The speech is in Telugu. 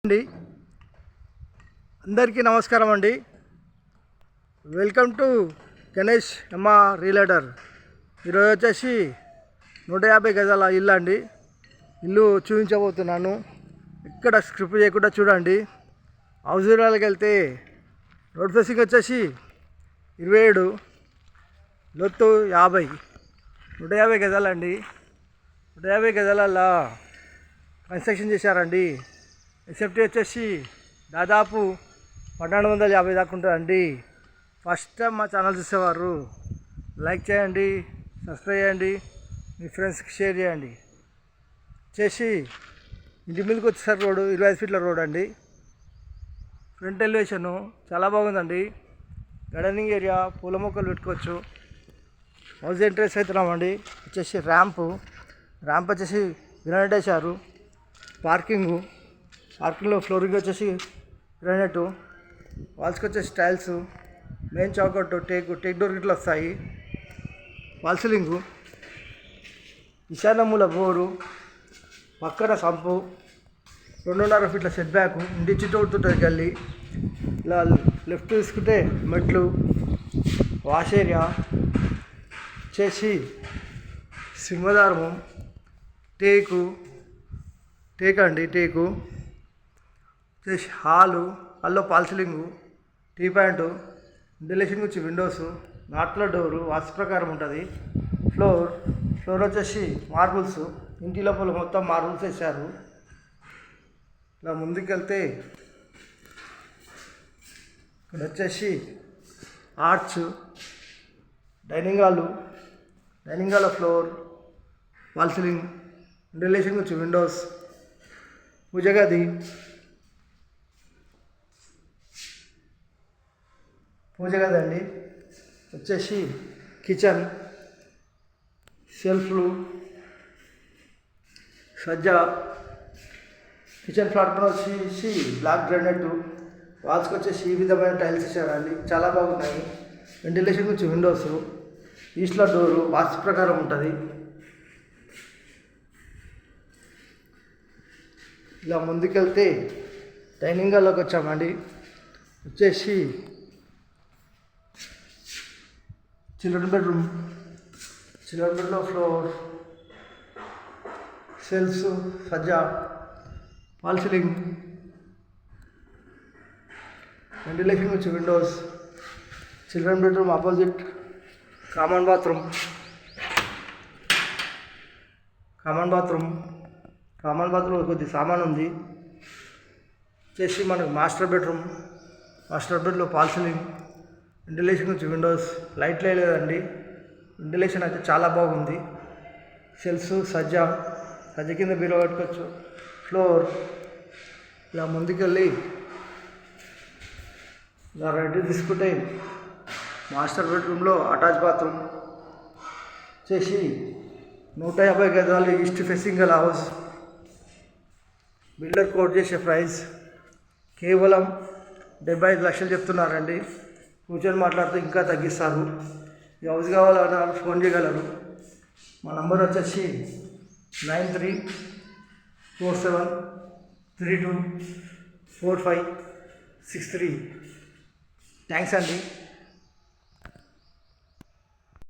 అండి అందరికీ నమస్కారం అండి. Welcome to Ganesh MR realtor. ఈరోజు వచ్చేసి 150 గజాల ఇల్లు అండి. ఇల్లు చూపించబోతున్నాను. ఇక్కడ స్క్రిప్ట్ చేయకుండా చూడండి. హౌస్ వివరాలకు వెళ్తే రోడ్ ఫేసింగ్ వచ్చేసి 27, లోతు 50, 150 గజాలండి. 150 గజాలల్లో కన్స్ట్రక్షన్ చేశారండి. ఎస్ఎఫ్టీ వచ్చేసి దాదాపు 1250 దాకా ఉంటుందండి. ఫస్ట్ టైం మా ఛానల్ చూసేవారు లైక్ చేయండి, సబ్స్క్రైబ్ చేయండి, మీ ఫ్రెండ్స్కి షేర్ చేయండి. చేసి ఇంటి మీదకి వచ్చేసరికి రోడ్డు 25 ఫీట్ల రోడ్ అండి. ఫ్రంట్ ఎలివేషను చాలా బాగుందండి. గార్డెనింగ్ ఏరియా, పూల మొక్కలు పెట్టుకోవచ్చు. హౌస్ ఎంట్రెన్స్ అవుతున్నామండి. వచ్చేసి ర్యాంప్ వచ్చేసి గ్రానైట్ వేశారు. పార్కింగ్లో ఫ్లోరింగ్ వచ్చేసి గ్రానైట్, వాల్స్కి వచ్చేసి టైల్స్, మెయిన్ చౌకట్టు టేక్ డోర్ గిట్లు వస్తాయి. వాల్ సీలింగు, ఈశాన్య మూల బోరు, పక్కన సంపు, 2.5 ఫీట్ల సెట్ బ్యాక్, ఇంటి చుట్టూ గల్లీ. ఇలా లెఫ్ట్ తీసుకుంటే మెట్లు, వాష్ ఏరియా చేసి సింహదారము, టేకు చేసి హాల్లో false ceiling, T point, ventilation వచ్చి విండోస్, నాట్ల డోరు వాస్తు ప్రకారం ఉంటుంది. ఫ్లోర్ వచ్చేసి మార్బుల్స్, ఇంటి లోపల మొత్తం మార్బుల్స్ వేశారు. ఇలా ముందుకెళ్తే ఇక్కడ వచ్చేసి arch, dining hall floor, wall ceiling, ventilation వచ్చి విండోస్, పూజ గది అండి. వచ్చేసి కిచెన్, షెల్ఫ్లు, సజ్జా, కిచెన్ ప్లాట్ఫామ్ వచ్చేసి బ్లాక్ గ్రానైట్, వాల్స్కి వచ్చేసి ఈ విధమైన టైల్స్ ఇచ్చారండి. చాలా బాగున్నాయి. వెంటిలేషన్ వచ్చి విండోస్, ఈస్ట్లో డోరు వాస్తు ప్రకారం ఉంటుంది. ఇలా ముందుకెళ్తే డైనింగ్ హాల్లోకి వచ్చామండి. వచ్చేసి చిల్డ్రన్ బెడ్రూమ్లో ఫ్లోర్, సెల్ఫ్స్, సజ్జా, వాల్ సీలింగ్, వెంటిలేషన్ వచ్చి Windows, children bedroom opposite common bathroom కొద్ది సామాన్ ఉంది. చేసి మనకు మాస్టర్ బెడ్లో పాల్ సీలింగ్, వెంటిలేషన్ వచ్చి విండోస్, లైట్ లేదండి. వెంటిలేషన్ అయితే చాలా బాగుంది. షెల్ఫ్స్, సజ్జ కింద బీరో పెట్టుకోవచ్చు. ఫ్లోర్ ఇలా ముందుకెళ్ళి ఇలా రైట్ తీసుకుంటే మాస్టర్ బెడ్రూమ్లో అటాచ్ బాత్రూమ్ చేసి 150 గజాలు ఈస్ట్ ఫేసింగ్ గల హౌస్. బిల్డర్ కోట్ చేసే ప్రైస్ కేవలం 75 లక్షలు చెప్తున్నారండి. కూర్చొని మాట్లాడితే ఇంకా తగ్గిస్తారు. ఈ హౌస్ కావాలన్నా ఫోన్ చేయగలరు. మా నంబర్ వచ్చేసి 9347324563. థ్యాంక్స్ అండి.